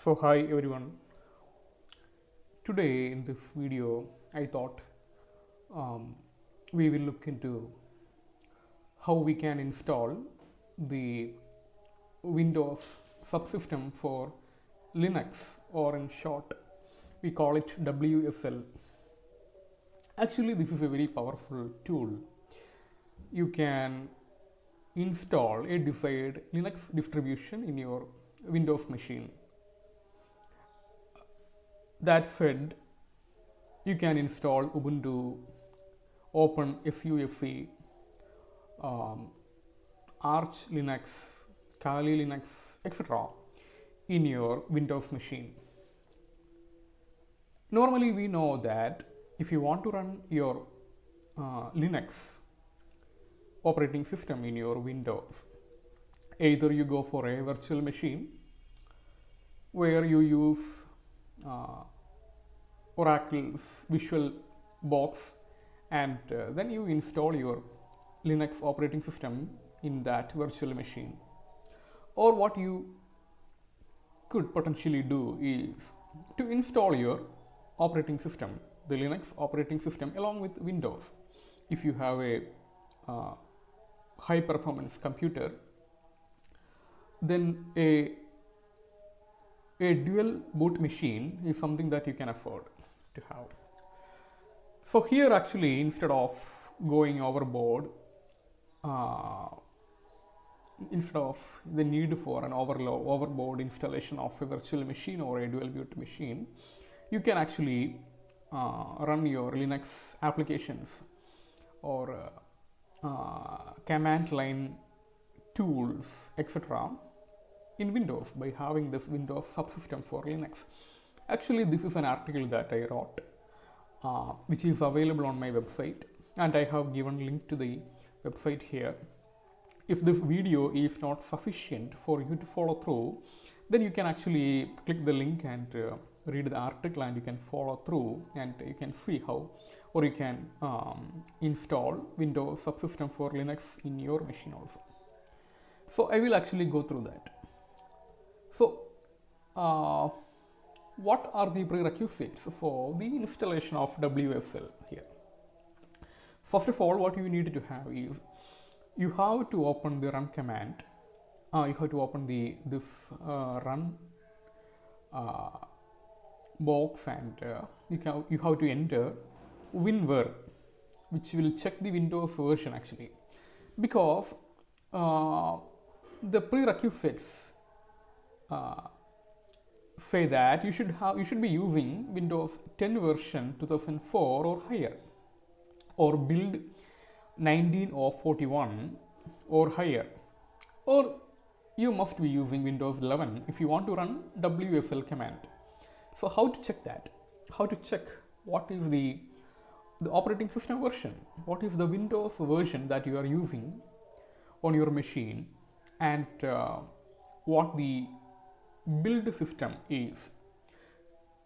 So hi everyone. Today in this video, I thought um, we will look into how we can install the Windows subsystem for Linux, or in short, we call it WSL. Actually, this is a very powerful tool. You can install a desired Linux distribution in your Windows machine. That said, you can install Ubuntu, Open SUSE, um, Arch Linux, Kali Linux, etc. in your Windows machine. Normally, we know that if you want to run your Linux operating system in your Windows, either you go for a virtual machine where you use Oracle's Visual Box, and then you install your Linux operating system in that virtual machine. Or what you could potentially do is to install your operating system, the Linux operating system, along with Windows. If you have a high performance computer, then a dual boot machine is something that you can afford to have. So here actually, instead of going overboard, instead of the need for an overboard installation of a virtual machine or a dual boot machine, you can actually run your Linux applications or command line tools, etc. in Windows by having this Windows subsystem for Linux. Actually, this is an article that I wrote, which is available on my website, and I have given link to the website here. If this video is not sufficient for you to follow through, then you can actually click the link and read the article, and you can follow through, and you can see how, or you can install Windows subsystem for Linux in your machine also. So I will actually go through that. So what are the prerequisites for the installation of WSL here? First of all, what you need to have is you have to open the run command. You have to open this run box, and you have to enter WinVer, which will check the Windows version actually, because the prerequisites say that you should be using Windows 10 version 2004 or higher, or build 19 or 41 or higher, or you must be using Windows 11 if you want to run WSL command. So how to check that? How to check what is the operating system version, what is the Windows version that you are using on your machine, and what the build system is.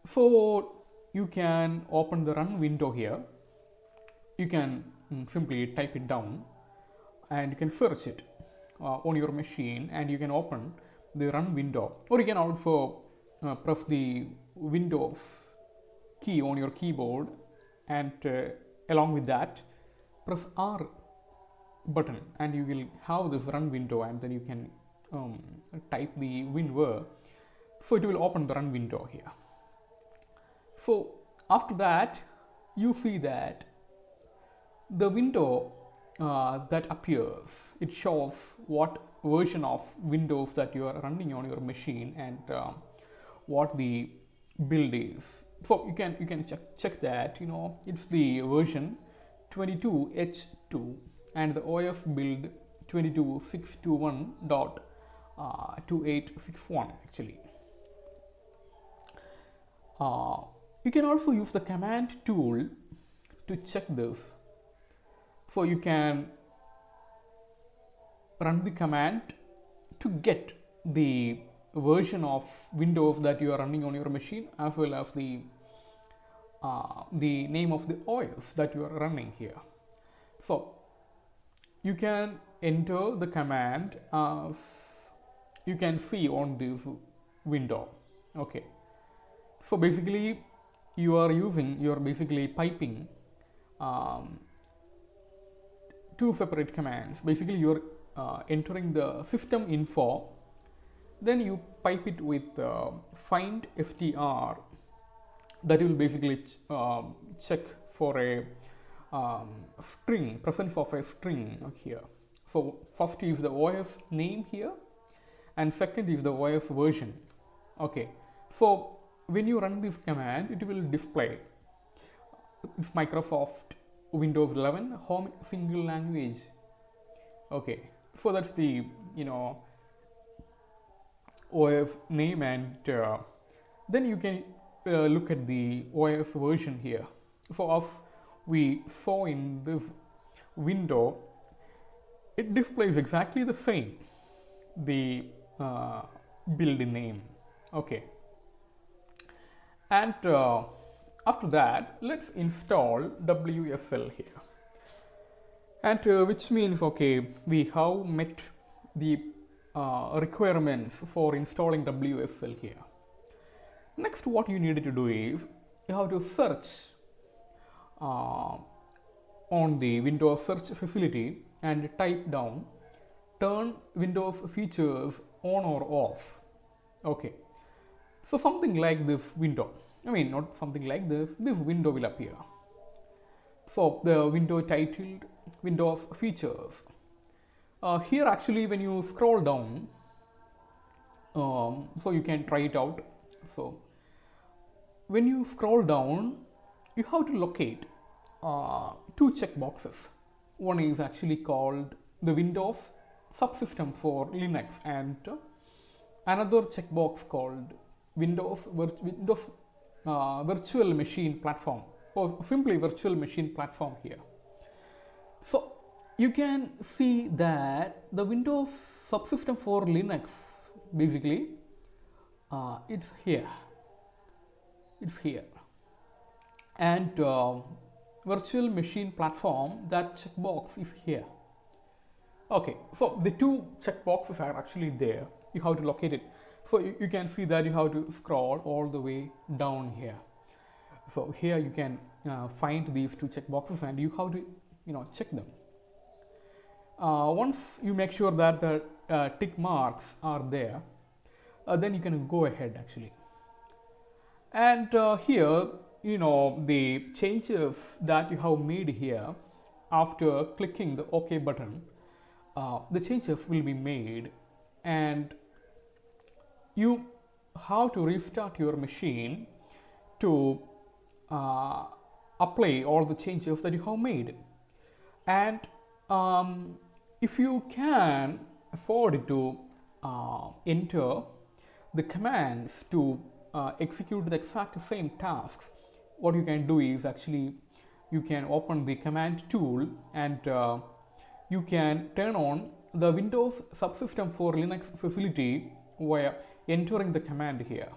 So you can open the run window here. You can simply type it down, and you can search it on your machine, and you can open the run window, or you can also press the Windows key on your keyboard, and along with that press R button, and you will have this run window, and then you can type the WinVer. So it will open the run window here. So after that, you see that the window that appears, it shows what version of Windows that you are running on your machine, and what the build is. So you can check that, it's the version 22H2 and the OS build 22621.2861 actually. You can also use the command tool to check this. So you can run the command to get the version of Windows that you are running on your machine, as well as the name of the OS that you are running here. So you can enter the command as you can see on this window. Okay, so basically you're basically piping um, two separate commands. Basically you're entering the system info, then you pipe it with find str, that will basically check for a string, presence of a string here. So first is the OS name here, and second is the OS version. Okay, so when you run this command, it will display it's Microsoft Windows 11 home single language. Okay, so that's the OS name, and then you can look at the OS version here. So as we saw in this window, it displays exactly the same, the build name. Okay, and after that, let's install WSL here, and which means, okay, we have met the requirements for installing WSL here. Next, what you need to do is you have to search on the Windows search facility and type down turn Windows features on or off. Okay, so something like this window, not something like this window will appear. So the window titled Windows features. Here actually when you scroll down, so you can try it out. So when you scroll down, you have to locate two checkboxes. One is actually called the Windows Subsystem for Linux, and another checkbox called Windows Virtual Machine Platform, or simply Virtual Machine Platform here. So you can see that the Windows Subsystem for Linux basically it's here, and Virtual Machine Platform, that checkbox is here. Okay, so the two checkboxes are actually there. You have to locate it. So you can see that you have to scroll all the way down here. So here you can find these two checkboxes, and you have to check them. Once you make sure that the tick marks are there, then you can go ahead actually. And here the changes that you have made here after clicking the OK button, the changes will be made, and you have to restart your machine to apply all the changes that you have made. And if you can afford to enter the commands to execute the exact same tasks, what you can do is actually you can open the command tool, and you can turn on the Windows Subsystem for Linux facility via entering the command here.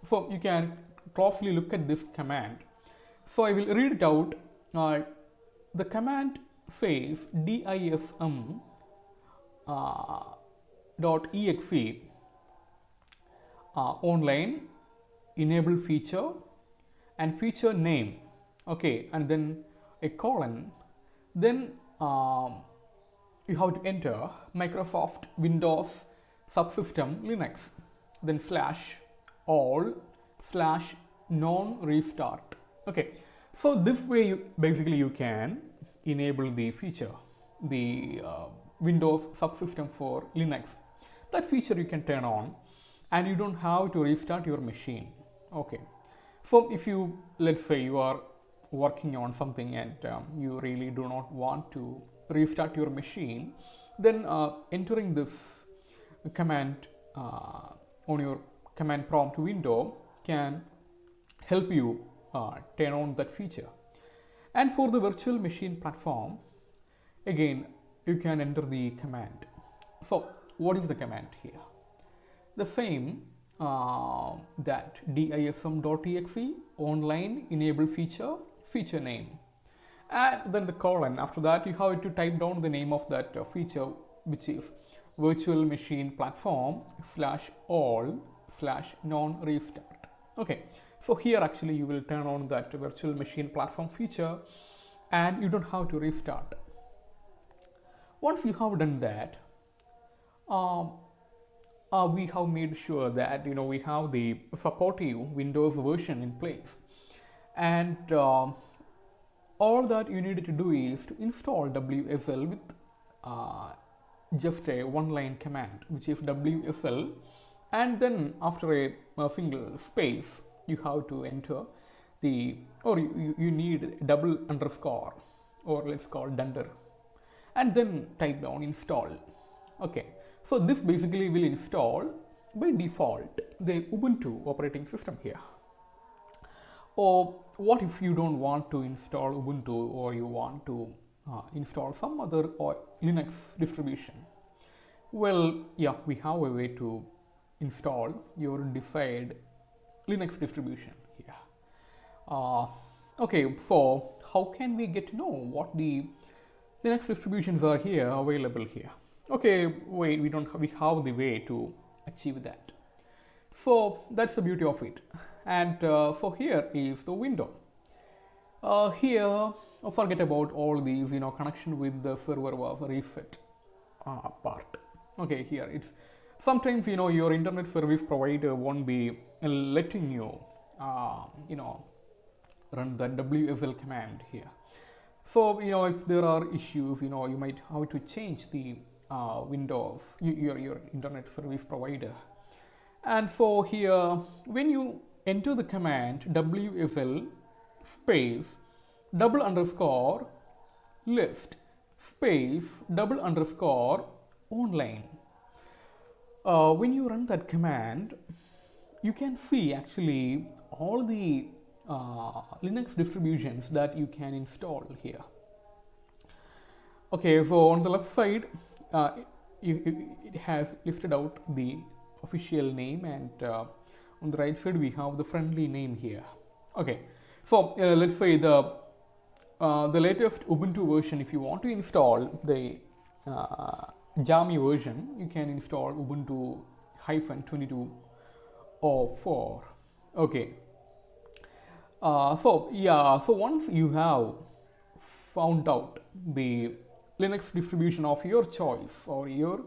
So you can closely look at this command. So I will read it out. The command says dism .exe online enable feature and feature name, okay, and then a colon, then you have to enter Microsoft Windows Subsystem Linux, then /all/non-restart. Okay, so this way you can enable the feature, the Windows Subsystem for Linux. That feature you can turn on, and you don't have to restart your machine. Okay, so if you, let's say you are working on something and you really do not want to restart your machine, then entering this command on your command prompt window can help you turn on that feature. And for the virtual machine platform, again you can enter the command. So what is the command here? The same that dism.exe online enable feature, feature name, and then the colon. After that you have to type down the name of that feature, which is virtual machine platform /all /non-restart. Okay, so here actually you will turn on that virtual machine platform feature and you don't have to restart. Once you have done that, um, we have made sure that we have the supportive Windows version in place, and all that you need to do is to install WSL with uh, just a one-line command, which is WSL, and then after a single space you have to enter the, or you need double underscore, or let's call dunder, and then type down install. Okay, so this basically will install by default the Ubuntu operating system here. Or what if you don't want to install Ubuntu, or you want to install some other or Linux distribution? Well, yeah, we have a way to install your desired Linux distribution here. Okay, so how can we get to know what the Linux distributions are here available here? Okay, wait, we have the way to achieve that. So that's the beauty of it. And so here is the window. Here, forget about all these, connection with the server was reset part. Okay, here it's sometimes your internet service provider won't be letting you run the WSL command here. So if there are issues, you might have to change the window of your internet service provider. And so here, when you enter the command WSL space double underscore list space double underscore online, when you run that command, you can see actually all the Linux distributions that you can install here. Okay, so on the left side, it has listed out the official name, and on the right side we have the friendly name here. Okay, so let's say the latest Ubuntu version. If you want to install the Jami version, you can install Ubuntu -22.04. Okay. So once you have found out the Linux distribution of your choice, or your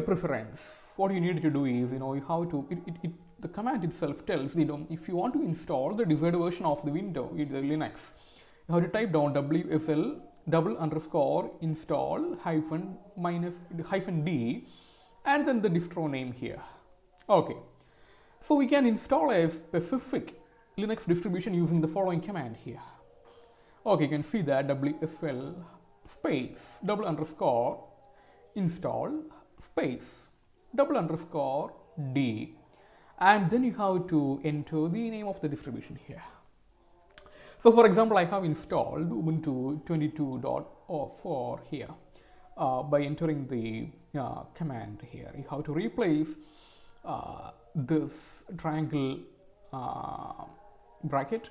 preference, what you need to do is you have to the command itself tells if you want to install the desired version of the window, the Linux, you have to type down WSL double underscore install -d and then the distro name here. Okay, so we can install a specific Linux distribution using the following command here. Okay, you can see that WSL space double underscore install space double underscore d, and then you have to enter the name of the distribution here. So for example, I have installed Ubuntu 22.04 here by entering the command here. You have to replace this triangle bracket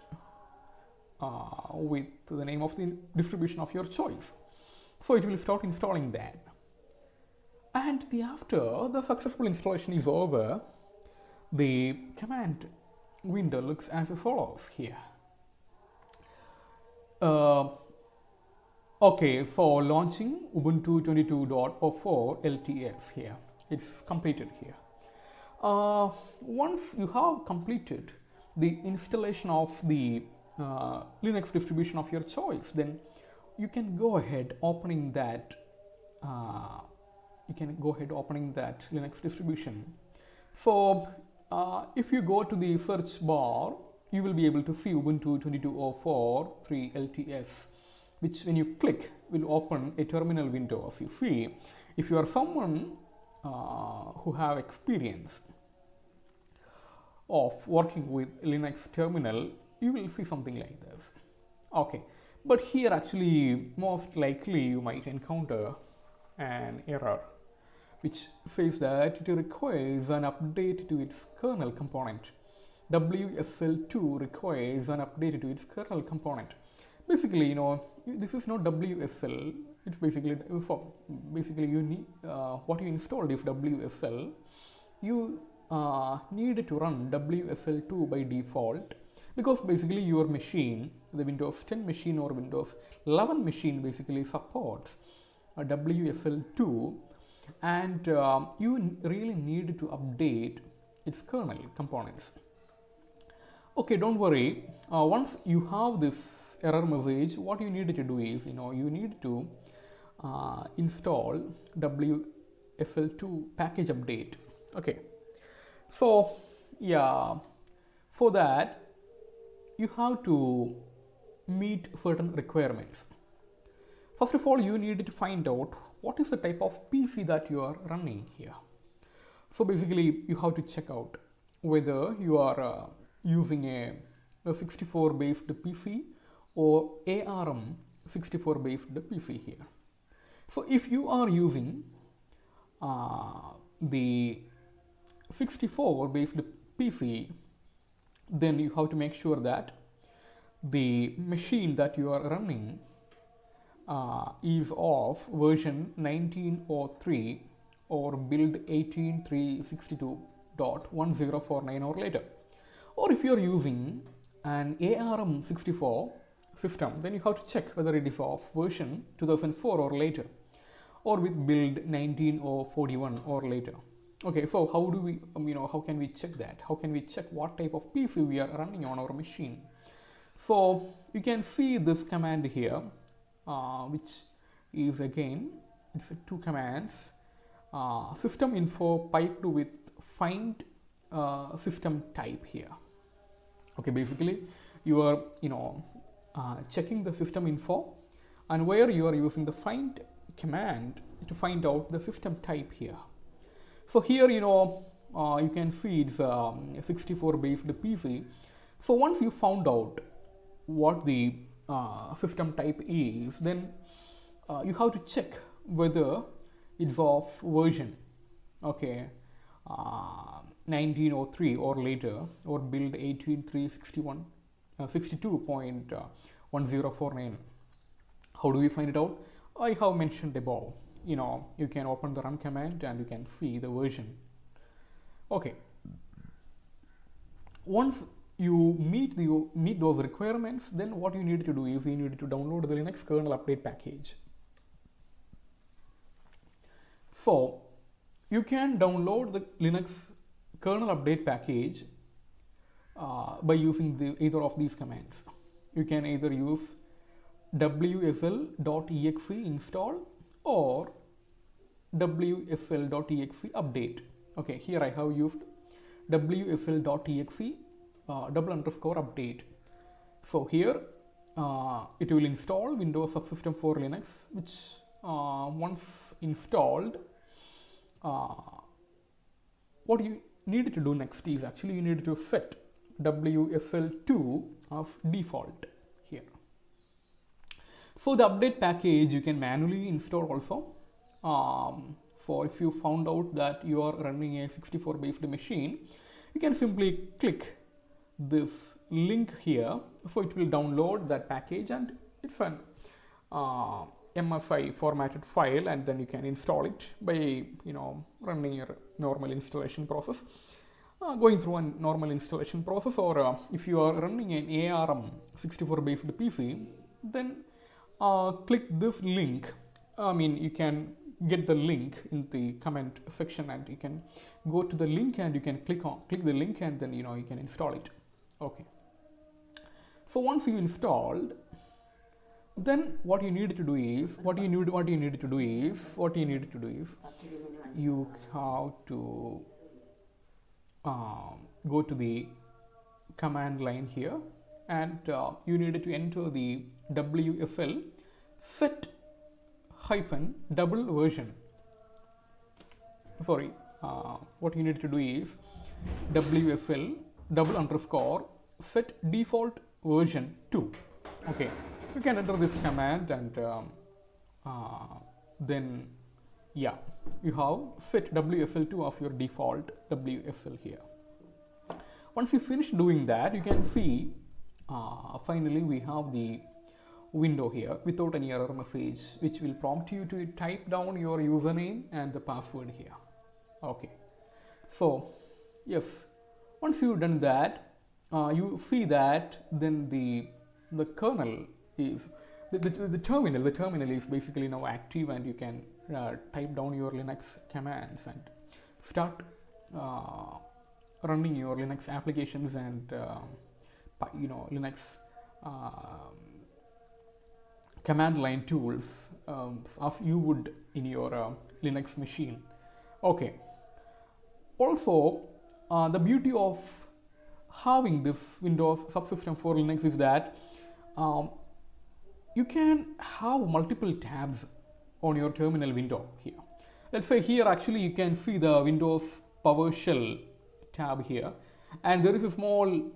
with the name of the distribution of your choice. So it will start installing that. And after the successful installation is over, the command window looks as follows here. Okay, for launching Ubuntu 22.04 LTS here, it's completed here. Once you have completed the installation of the Linux distribution of your choice, then you can go ahead opening that Linux distribution. So if you go to the search bar, you will be able to see Ubuntu 22.04 3 LTS, which when you click will open a terminal window. As you see, if you are someone who have experience of working with Linux terminal, you will see something like this. Okay, but here actually most likely you might encounter an error which says that it requires an update to its kernel component. WSL2 requires an update to its kernel component. basically, this is not WSL. It's basically for basically you need what you installed is WSL. You need to run WSL2 by default, because basically your machine, the Windows 10 machine or Windows 11 machine, basically supports WSL2, and you really need to update its kernel components. Okay, don't worry. Once you have this error message, what you need to do is, you need to install WSL2 package update. Okay, so yeah, for that you have to meet certain requirements. First of all, you need to find out what is the type of PC that you are running here. So basically you have to check out whether you are using a 64 based PC or ARM 64 based PC here. So if you are using the 64 based PC, then you have to make sure that the machine that you are running is of version 1903 or build 18362.1049 or later. Or if you are using an ARM 64 system, then you have to check whether it is of version 2004 or later, or with build 19041 or later. Okay, so how do we, how can we check that? How can we check what type of PC we are running on our machine? So you can see this command here, which is again, it's two commands. System info piped with find system type here. Okay, basically you are checking the system info, and where you are using the find command to find out the system type here. So here you can see it's a 64 based PC. So once you found out what the system type is, then you have to check whether it's of version, okay, 1903 or later, or build 18362.1049. How do we find it out? I have mentioned above. You can open the run command and you can see the version. Okay. Once you meet those requirements, then what you need to do is you need to download the Linux kernel update package. So you can download the Linux kernel update package by using either of these commands. You can either use wsl.exe install or wsl.exe update. Okay, here I have used wsl.exe _update. So here it will install Windows Subsystem for Linux, which once installed, what you need to do next is actually you need to set WSL2 as default here. So the update package you can manually install also. For if you found out that you are running a 64 based machine, you can simply click this link here. So it will download that package, and it's an MSI formatted file, and then you can install it by running your normal installation process, going through a normal installation process. Or if you are running an ARM 64 based PC, then click this link. You can get the link in the comment section, and you can go to the link and you can click the link, and then you can install it. Okay, so once you installed, then what you need to do is you have to go to the command line here, and you need to enter the WSL set double version. Sorry, what you need to do is WSL _set default version 2. Okay, you can enter this command, and then you have set WSL2 of your default WSL here. Once you finish doing that, you can see finally we have the window here without any error message, which will prompt you to type down your username and the password here. Okay, so yes, once you've done that, you see that then the kernel is the terminal is basically now active, and you can type down your Linux commands and start running your Linux applications and Linux command line tools as you would in your Linux machine. Okay. Also, the beauty of having this Windows subsystem for Linux is that you can have multiple tabs on your terminal window here. Let's say here actually you can see the Windows PowerShell tab here, and there is a small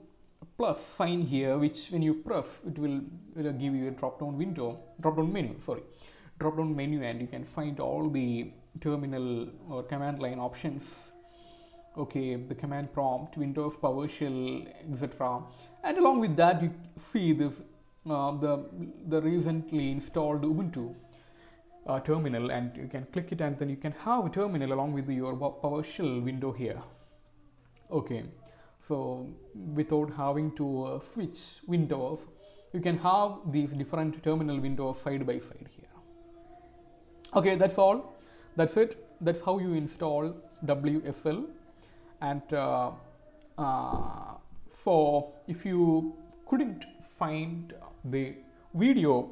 plus sign here, which when you press it will give you a drop down menu, and you can find all the terminal or command line options. Okay, the command prompt, Windows PowerShell, etc. And along with that, you see this the recently installed Ubuntu terminal, and you can click it, and then you can have a terminal along with your PowerShell window here. Okay, so without having to switch windows, you can have these different terminal windows side by side here. Okay, that's all. That's it. That's how you install WSL. And so if you couldn't find the video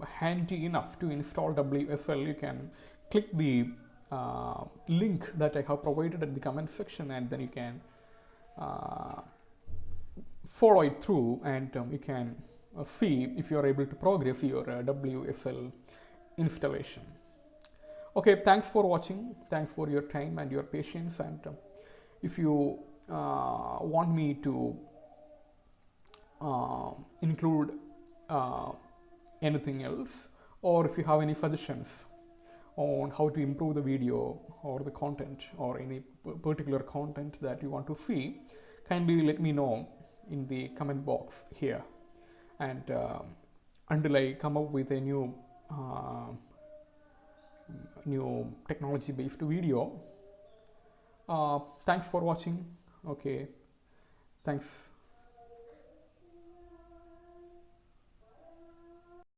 handy enough to install WSL, you can click the link that I have provided at the comment section, and then you can follow it through, and you can see if you are able to progress your WSL installation. Okay, thanks for watching. Thanks for your time and your patience. And if you want me to include anything else, or if you have any suggestions on how to improve the video or the content, or any particular content that you want to see, kindly let me know in the comment box here. And until I come up with a new technology based video, thanks for watching. Okay, thanks.